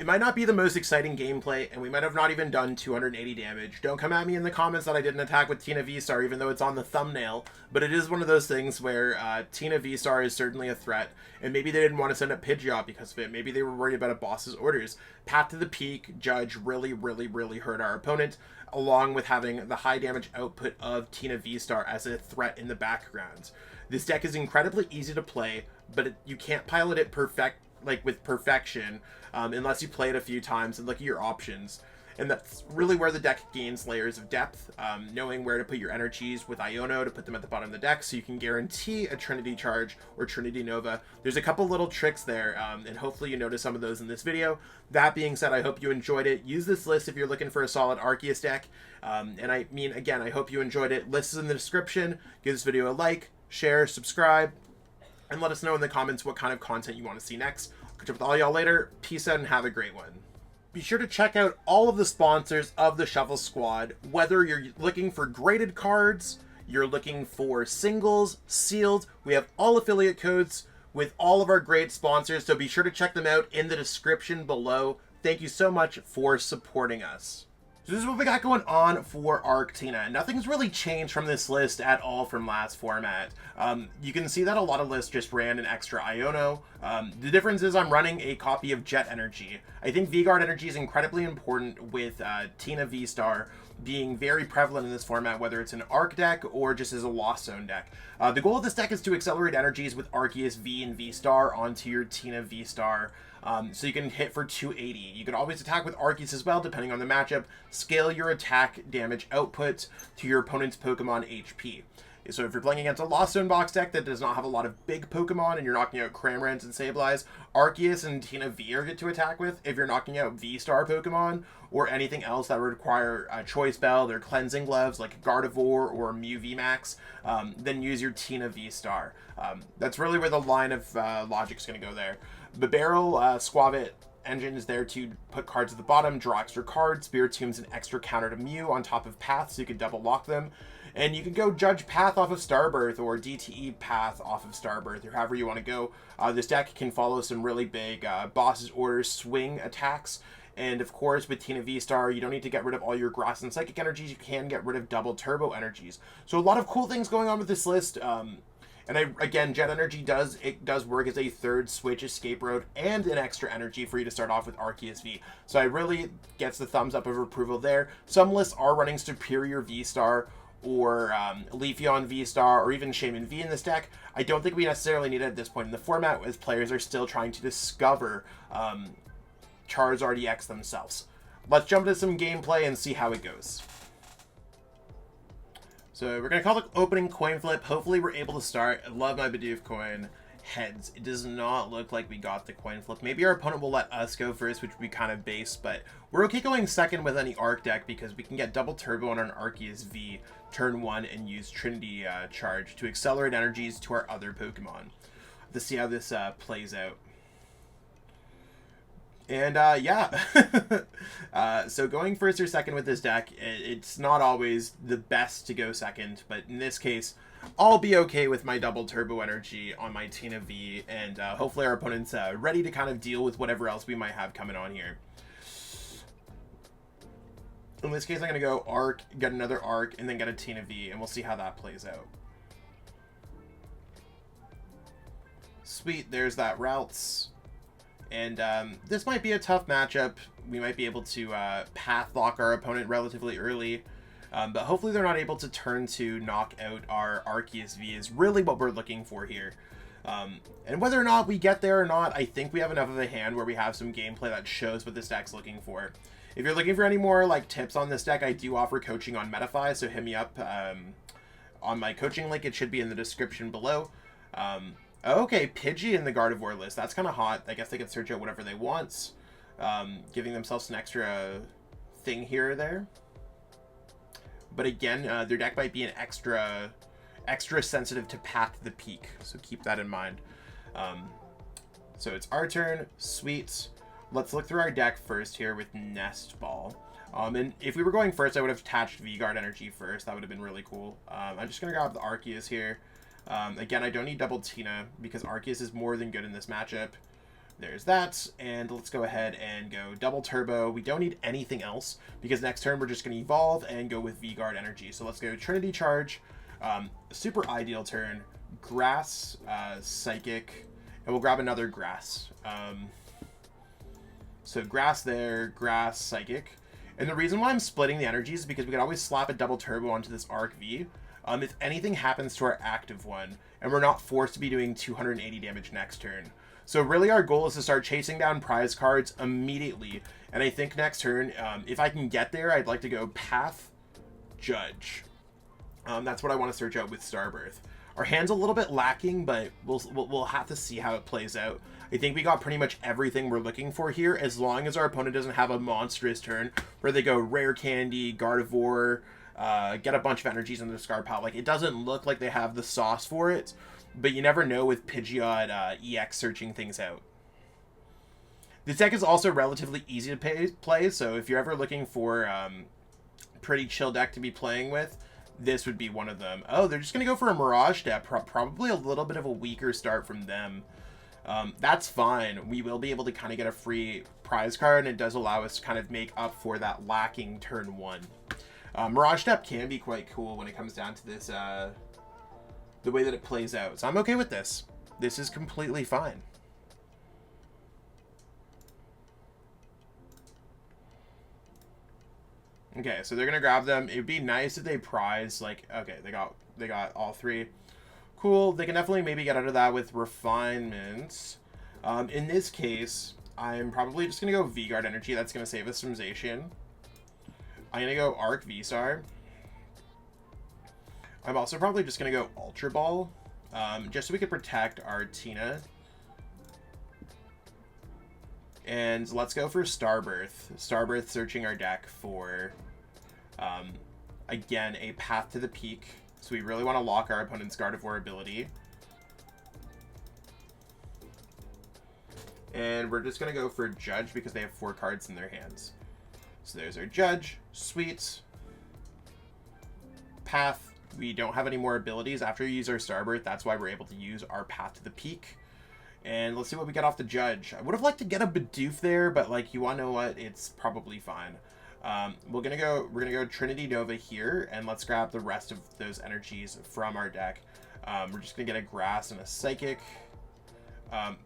It might not be the most exciting gameplay, and we might have not even done 280 damage. Don't come at me in the comments that I didn't attack with Tina V-STAR, even though it's on the thumbnail. But it is one of those things where Tina V-STAR is certainly a threat, and maybe they didn't want to send up Pidgeot because of it. Maybe they were worried about a boss's orders. Path to the Peak, Judge really hurt our opponent, along with having the high damage output of Tina V-STAR as a threat in the background. This deck is incredibly easy to play, but you can't pilot it with perfection unless you play it a few times and look at your options. And that's really where the deck gains layers of depth, knowing where to put your energies with Iono to put them at the bottom of the deck so you can guarantee a Trinity Charge or Trinity Nova. There's a couple little tricks there, and hopefully you notice some of those in this video. That being said, I hope you enjoyed it. Use this list if you're looking for a solid Arceus deck. And I mean, again, I hope you enjoyed it. List is in the description. Give this video a like, share, subscribe, and let us know in the comments what kind of content you want to see next. I'll catch up with all y'all later. Peace out and have a great one. Be sure to check out all of the sponsors of the Shuffle Squad, whether you're looking for graded cards, you're looking for singles, sealed. We have all affiliate codes with all of our great sponsors, so be sure to check them out in the description below. Thank you so much for supporting us. So this is what we got going on for Arctina. Nothing's really changed from this list at all from last format. You can see that a lot of lists just ran an extra Iono. The difference is I'm running a copy of Jet Energy. I think V-Guard Energy is incredibly important with Tina V-STAR being very prevalent in this format, whether it's an Arc deck or just as a Lost Zone deck. The goal of this deck is to accelerate energies with Arceus V and V-STAR onto your Tina V-STAR. So you can hit for 280. You can always attack with Arceus as well, depending on the matchup. Scale your attack damage output to your opponent's Pokemon HP. So if you're playing against a Lost Zone box deck that does not have a lot of big Pokemon and you're knocking out Cramorants and Sableyes, Arceus and Tina V are good to attack with. If you're knocking out V-STAR Pokemon or anything else that would require a Choice Bell or Cleansing Gloves like Gardevoir or Mew VMAX, then use your Tina V-STAR. That's really where the line of logic is going to go there. Bibarel Skwovet engine is there to put cards at the bottom, draw extra cards. Spiritomb's an extra counter to Mew on top of Path, so you can double lock them. And you can go Judge Path off of Starbirth or DTE Path off of Starbirth, or however you want to go. This deck can follow some really big boss's orders swing attacks. And of course, with Tina V-STAR, you don't need to get rid of all your Grass and Psychic energies. You can get rid of double turbo energies. So a lot of cool things going on with this list. And again, Jet Energy does work as a third Switch Escape Rope and an extra energy for you to start off with Arceus V. So I really gets the thumbs up of approval there. Some lists are running Superior V-STAR or Leafeon V-STAR or even Shaman V in this deck. I don't think we necessarily need it at this point in the format, as players are still trying to discover Charizard EX themselves. Let's jump into some gameplay and see how it goes. So we're going to call the opening coin flip. Hopefully we're able to start. I love my Bidoof coin. Heads. It does not look like we got the coin flip. Maybe our opponent will let us go first, which would be kind of base, but we're okay going second with any Arc deck because we can get double turbo on an Arceus V turn 1 and use Trinity Charge to accelerate energies to our other Pokemon. Let's see how this plays out. And yeah, so going first or second with this deck, it's not always the best to go second, but in this case, I'll be okay with my double turbo energy on my Tina V, and hopefully our opponent's ready to kind of deal with whatever else we might have coming on here. In this case, I'm going to go Arc, get another Arc, and then get a Tina V, and we'll see how that plays out. Sweet, there's that Routes. And this might be a tough matchup. We might be able to path lock our opponent relatively early. But hopefully they're not able to turn to knock out our Arceus V is really what we're looking for here. And whether or not we get there or not, I think we have enough of a hand where we have some gameplay that shows what this deck's looking for. If you're looking for any more like tips on this deck, I do offer coaching on Metafy, so hit me up on my coaching link. It should be in the description below. Okay, Pidgey in the Gardevoir list. That's kind of hot. I guess they can search out whatever they want, giving themselves an extra thing here or there. But again, their deck might be an extra sensitive to Path to the Peak, so keep that in mind. So it's our turn. Sweet. Let's look through our deck first here with Nest Ball. And if we were going first, I would have attached V-Guard Energy first. That would have been really cool. I'm just going to grab the Arceus here. Again, I don't need double Tina because Arceus is more than good in this matchup. There's that, and let's go ahead and go double turbo. We don't need anything else because next turn we're just going to evolve and go with V-Guard energy. So let's go Trinity Charge, super ideal turn, Grass, Psychic, and we'll grab another Grass. So Grass there, Grass, Psychic. And the reason why I'm splitting the energies is because we can always slap a double turbo onto this Arc V. If anything happens to our active one, and we're not forced to be doing 280 damage next turn. So really our goal is to start chasing down prize cards immediately. And I think next turn, if I can get there, I'd like to go Path, Judge. That's what I want to search out with Starbirth. Our hand's a little bit lacking, but we'll have to see how it plays out. I think we got pretty much everything we're looking for here, as long as our opponent doesn't have a monstrous turn where they go Rare Candy, Gardevoir, get a bunch of energies in the discard pile. Like, it doesn't look like they have the sauce for it. But you never know with Pidgeot EX searching things out. This deck is also relatively easy to play, so if you're ever looking for pretty chill deck to be playing with, this would be one of them. Oh, they're just going to go for a Mirage deck. Probably a little bit of a weaker start from them. That's fine. We will be able to kind of get a free prize card, and it does allow us to kind of make up for that lacking turn 1. Mirage deck can be quite cool when it comes down to this... the way that it plays out. So I'm okay with this. This is completely fine. Okay, so they're gonna grab them. It'd be nice if they prize, like, okay, they got all 3. Cool. They can definitely maybe get out of that with refinements. In this case, I'm probably just gonna go V-Guard energy. That's gonna save us from Zacian. I'm gonna go Arc V-Star. I'm also probably just going to go Ultra Ball, just so we can protect our Tina. And let's go for Starbirth. Starbirth searching our deck for, again, a Path to the Peak. So we really want to lock our opponent's Gardevoir ability. And we're just going to go for Judge because they have 4 cards in their hands. So there's our Judge. Sweet. Path. We don't have any more abilities. After we use our Starbirth, that's why we're able to use our Path to the Peak. And let's see what we get off the Judge. I would have liked to get a Bidoof there, but, like, you want to know what? It's probably fine. We're gonna go Trinity Nova here, and let's grab the rest of those energies from our deck. We're just gonna get a Grass and a Psychic.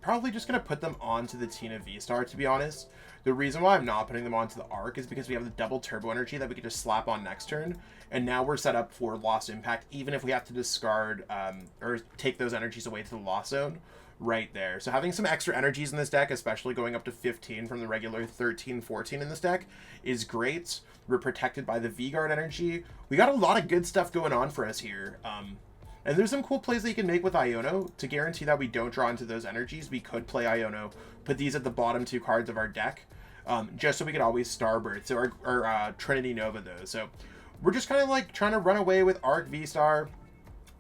Probably just gonna put them onto the Tina V-Star, to be honest. The reason why I'm not putting them onto the Arc is because we have the double turbo energy that we can just slap on next turn. And now we're set up for Lost Impact, even if we have to discard or take those energies away to the Lost Zone right there. So having some extra energies in this deck, especially going up to 15 from the regular 13, 14 in this deck, is great. We're protected by the V-Guard energy. We got a lot of good stuff going on for us here. And there's some cool plays that you can make with Iono to guarantee that we don't draw into those energies. We could play Iono, put these at the bottom 2 cards of our deck, just so we could always Starbirth. So our Trinity Nova, though. So we're just kind of like trying to run away with Arc V-Star.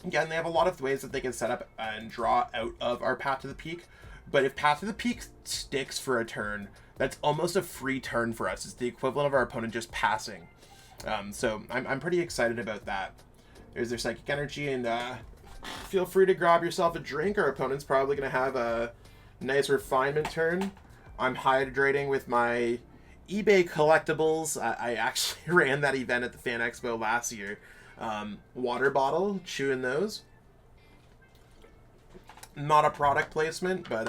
Again, they have a lot of ways that they can set up and draw out of our Path to the Peak. But if Path to the Peak sticks for a turn, that's almost a free turn for us. It's the equivalent of our opponent just passing. So I'm pretty excited about that. There's their Psychic Energy, and feel free to grab yourself a drink. Our opponent's probably going to have a nice refinement turn. I'm hydrating with my eBay collectibles. I actually ran that event at the Fan Expo last year. Water bottle, chewing those. Not a product placement, but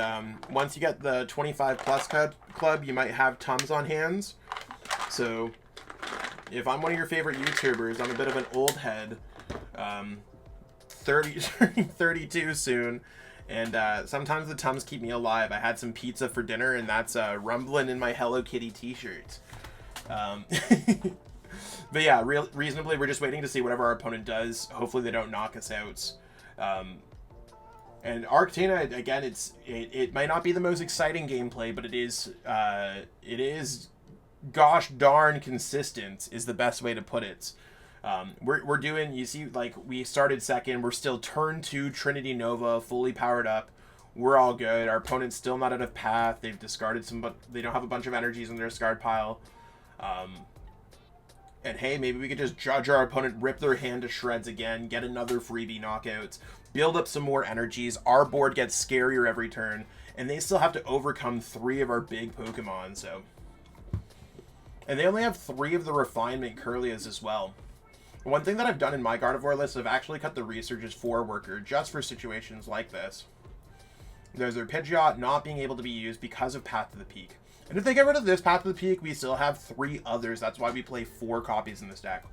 once you get the 25 plus club, you might have Tums on hands. So if I'm one of your favorite YouTubers, I'm a bit of an old head. 32 soon, and sometimes the Tums keep me alive. I had some pizza for dinner, and that's rumbling in my Hello Kitty t-shirt. But yeah, reasonably, we're just waiting to see whatever our opponent does. Hopefully they don't knock us out. And Arctina, again, it might not be the most exciting gameplay, but it is gosh darn consistent is the best way to put it. We're doing, you see, like, we started second, we're still turn 2 Trinity Nova, fully powered up. We're all good. Our opponent's still not out of path. They've discarded some, but they don't have a bunch of energies in their discard pile. And hey, maybe we could just judge our opponent, rip their hand to shreds again, get another freebie knockout, build up some more energies. Our board gets scarier every turn, and they still have to overcome 3 of our big Pokemon, so... And they only have 3 of the Refinement Curlias as well. One thing that I've done in my Gardevoir list, I've actually cut the Research's 4 worker just for situations like this. There's their Pidgeot not being able to be used because of Path to the Peak. And if they get rid of this Path to the Peak, we still have 3 others. That's why we play 4 copies in this deck.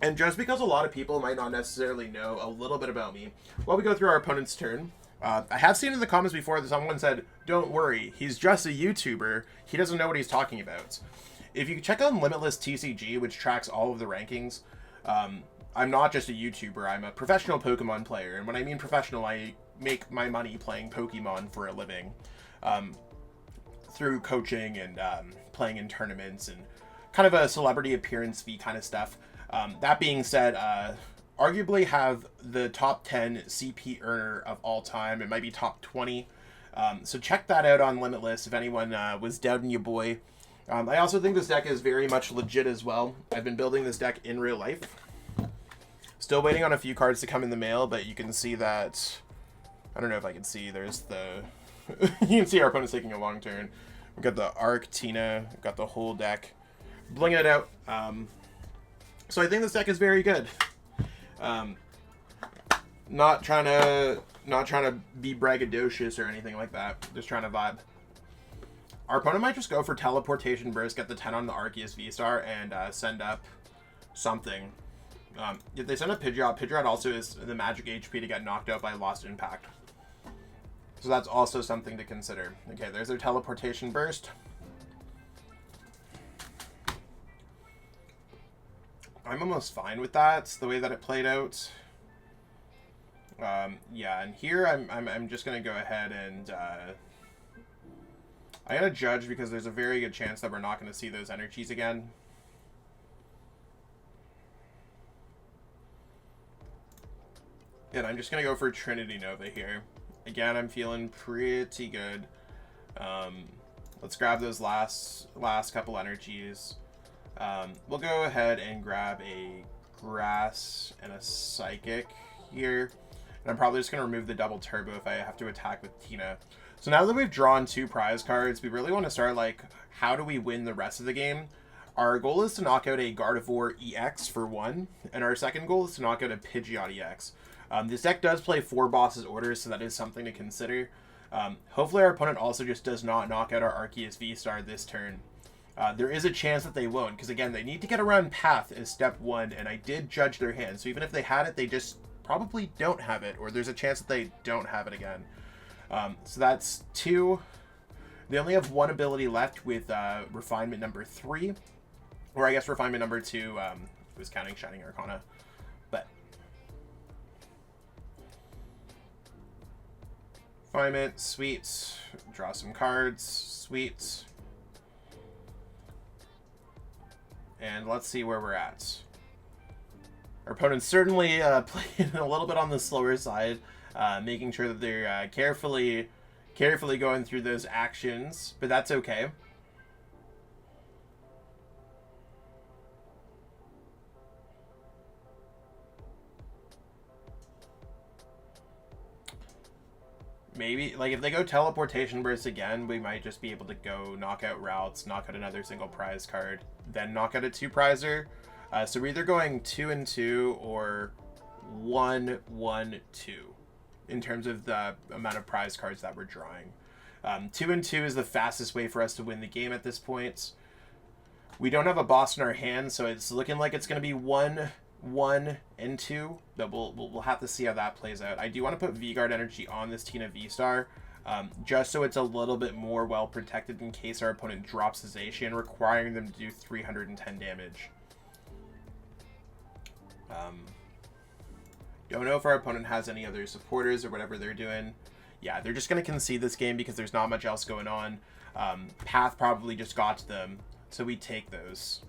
And just because a lot of people might not necessarily know a little bit about me, while we go through our opponent's turn, I have seen in the comments before that someone said, don't worry, he's just a YouTuber, he doesn't know what he's talking about. If you check on Limitless TCG, which tracks all of the rankings, I'm not just a YouTuber, I'm a professional Pokemon player. And when I mean professional, I make my money playing Pokemon for a living. Through coaching and playing in tournaments and kind of a celebrity appearance fee kind of stuff. That being said, arguably have the top 10 CP earner of all time. It might be top 20. So check that out on Limitless if anyone was doubting your boy. I also think this deck is very much legit as well. I've been building this deck in real life. Still waiting on a few cards to come in the mail, but you can see that... I don't know if I can see. There's the... you can see our opponent's taking a long turn. We've got the Arctina. We've got the whole deck. Blinging it out. So I think this deck is very good. Not trying to be braggadocious or anything like that. Just trying to vibe. Our opponent might just go for Teleportation Burst, get the 10 on the Arceus VSTAR, and send up something. If they send up Pidgeot, Pidgeot also is the magic HP to get knocked out by Lost Impact. So that's also something to consider. Okay, there's their Teleportation Burst. I'm almost fine with that, the way that it played out. Yeah, and here I'm just gonna go ahead and I'm gonna Judge because there's a very good chance that we're not gonna see those energies again. And I'm just gonna go for Trinity Nova here. Again, I'm feeling pretty good. Let's grab those last couple energies. We'll go ahead and grab a Grass and a Psychic here. And I'm probably just going to remove the double turbo if I have to attack with Tina. So now that we've drawn 2 prize cards, we really want to start, like, how do we win the rest of the game? Our goal is to knock out a Gardevoir EX for 1, and our second goal is to knock out a Pidgeot EX. This deck does play 4 bosses orders, so that is something to consider. Hopefully our opponent also just does not knock out our Arceus VSTAR this turn. There is a chance that they won't, because again, they need to get around Path as step 1, and I did Judge their hand, so even if they had it, they just probably don't have it, or there's a chance that they don't have it again. So that's 2. They only have 1 ability left with Refinement number 3, or I guess Refinement number 2 was counting Shining Arcana, but Refinement, sweet, draw some cards, sweet. And let's see where we're at. Our opponent's certainly playing a little bit on the slower side, making sure that they're carefully going through those actions, but that's okay. Maybe, like, if they go Teleportation Burst again, we might just be able to go knock out routes, knock out another single prize card, then knock out a 2-prizer. So we're either going 2 and 2 or 1, 1, 2 in terms of the amount of prize cards that we're drawing. 2 and 2 is the fastest way for us to win the game at this point. We don't have a boss in our hand, so it's looking like it's going to be 1, 1, and 2, but we'll have to see how that plays out. I do want to put V-Guard energy on this Tina VSTAR, just so it's a little bit more well protected in case our opponent drops his Zacian, requiring them to do 310 damage. Don't know if our opponent has any other supporters or whatever they're doing. Yeah, they're just going to concede this game because there's not much else going on. Path probably just got to them, so we take those.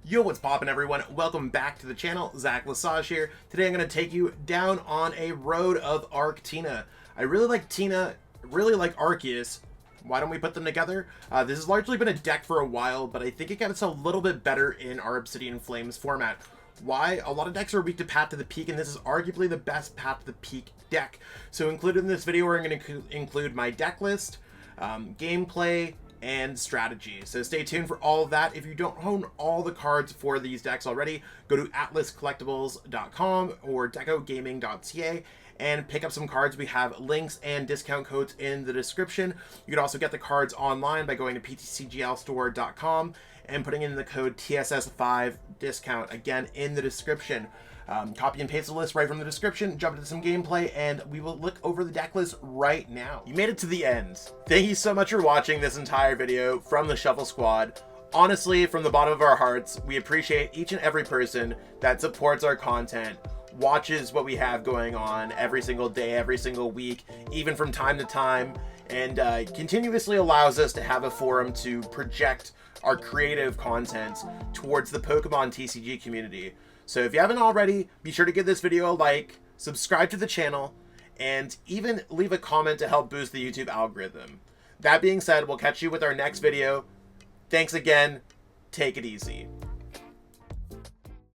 Yo, what's poppin', everyone? Welcome back to the channel. Zach Lesage here. Today I'm going to take you down on a road of Arctina. I really like Tina, really like Arceus. Why don't we put them together? This has largely been a deck for a while, but I think it gets a little bit better in our Obsidian Flames format. Why? A lot of decks are weak to Path to the Peak, and this is arguably the best Path to the Peak deck. So included in this video, we're going to include my deck list, gameplay, and strategy. So stay tuned for all of that. If you don't own all the cards for these decks already, go to atlascollectibles.com or decogaming.ca and pick up some cards. We have links and discount codes in the description. You can also get the cards online by going to ptcglstore.com and putting in the code TSS5 discount, again, in the description. Copy and paste the list right from the description, jump into some gameplay, and we will look over the deck list right now. You made it to the end. Thank you so much for watching this entire video from the Shuffle Squad. Honestly, from the bottom of our hearts, we appreciate each and every person that supports our content, watches what we have going on every single day, every single week, even from time to time, and continuously allows us to have a forum to project our creative content towards the Pokemon TCG community. So if you haven't already, be sure to give this video a like, subscribe to the channel, and even leave a comment to help boost the YouTube algorithm. That being said, we'll catch you with our next video. Thanks again. Take it easy.